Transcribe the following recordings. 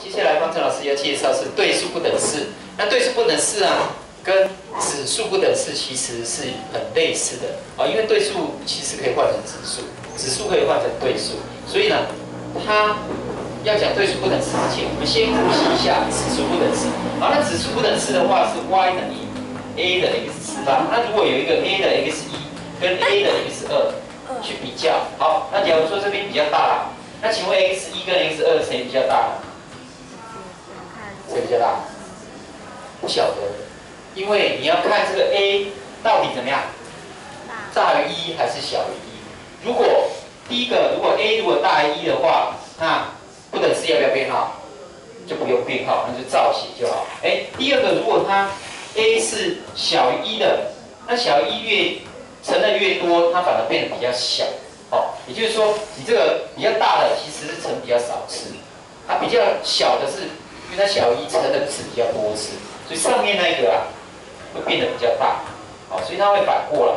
接下来方程老师要介绍是对数不等式。那对数不等式啊，跟指数不等式其实是很类似的啊，因为对数其实可以换成指数，指数可以换成对数，所以呢，它要讲对数不等式之前，我们先复习一下指数不等式。好，那指数不等式的话是 y 等于 a 的 x 次方。那如果有一个 a 的 x1跟 a 的 x2去比较，好，那假如说这边比较大，那请问 x1跟 x2谁比较大？谁比较大？不晓得，因为你要看这个 a 到底怎么样，大于1还是小于1。如果第一个，如果 a 如果大于1的话，那不等式要不要编号？就不用编号，那就照写就好。第二个，如果它 a 是小于1的，那小于1越乘的越多，它反而变得比较小。也就是说，你这个比较大的其实是乘比较少次，它比较小的是，因为它小于1乘的次比较多次，所以上面那个啊会变得比较大。所以它会反过来，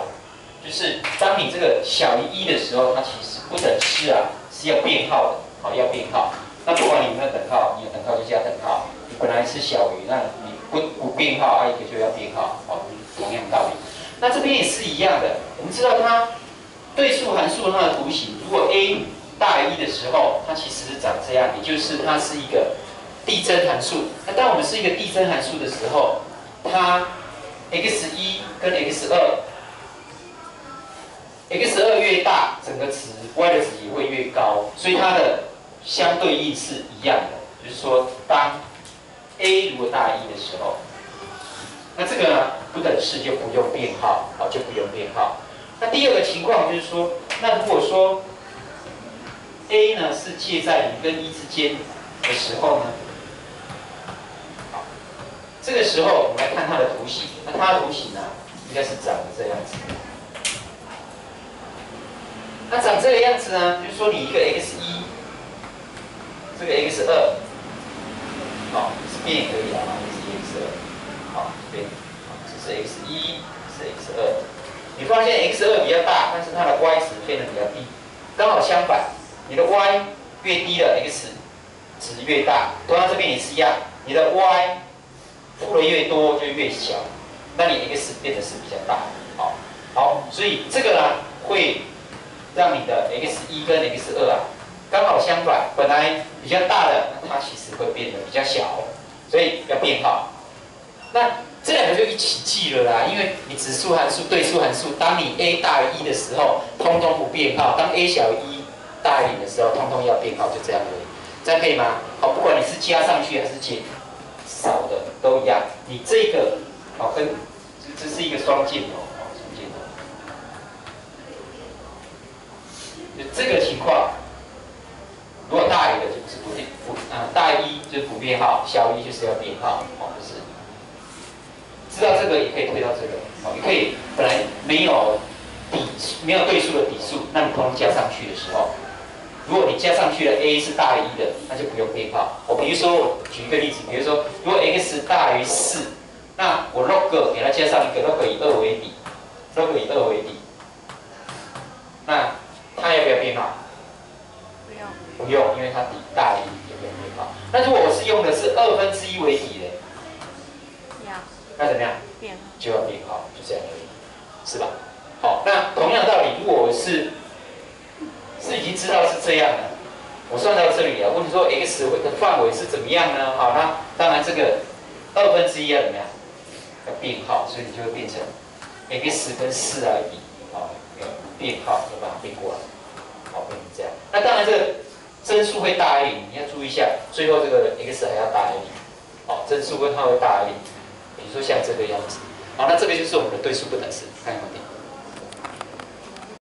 就是当你这个小于1的时候，它其实不等式啊是要编号的，要编号。那不管你有没有等号，你有等号就加等号。你本来是小于，那你不编号，一个就要编号，同样道理。那这边也是一样的，我们知道它对数函数它的图形，如果 a 大于1的时候，它其实是长这样，也就是它是一个递增函数。那当我们是一个递增函数的时候，它 x1 跟 x2 越大，整个值 y 的值也会越高，所以它的相对应是一样的，就是说当 a 如果大于1的时候，那这个呢不等式就不用编号，就不用编号。那第二个情况就是说，那如果说 a 呢是介在0跟1之间的时候呢，这个时候我们来看它的图形，那它的图形呢应该是长这样子。那长这个样子呢，就是说你一个 x1， 这个 x2， 是变也可以啦，这是 x2， 对，这是 x1， 这是 x2。你发现 x2 比较大，但是它的 y 值变得比较低，刚好相反，你的 y 越低了 x 值越大，同样这边也是一样，你的 y 负的越多就越小，那你 x 变得是比较大，好，所以这个呢会让你的 x1 跟 x2啊刚好相反，本来比较大的，那它其实会变得比较小，所以要编号。那这两个就一起记了啦，因为你指数函数、对数函数，当你 a 大于1的时候，通通不编号；当 a 小于1大于0的时候，通通要编号，就这样而已。这样可以吗？不管你是加上去还是减少的，都一样。你这个跟这是一个双箭头，双箭头。这个情况，如果大于的就不是大于1就是不编号，小于1就是要编号，就是知道这个也可以推到这个，也可以本来没有对数的底数，那你通通加上去的时候，如果你加上去了 a 是大于1的，那就不用编号。比如说我举一个例子，比如说如果 x 大于4，那我 log 给它加上一个 log 以2为底 ，log 以2为底，那它要不要编号？不用，因为它底大于1，就不用编号。那如果我是用的是1/2为底的，那怎么样？就要编号，就这样而已，是吧？好，那同样的道理，如果我是已经知道是这样的，我算到这里了。问你说 x 的范围是怎么样呢？好，那当然这个1/2要怎么样？要编号，所以你就会变成 x 跟4来比，编号就把它编过来，变成这样。那当然这个真数会大于0，你要注意一下，最后这个 x 还要大于0，真数跟它会大于0。比如说像这个样子，那这个就是我们的对数不等式，看有没有点？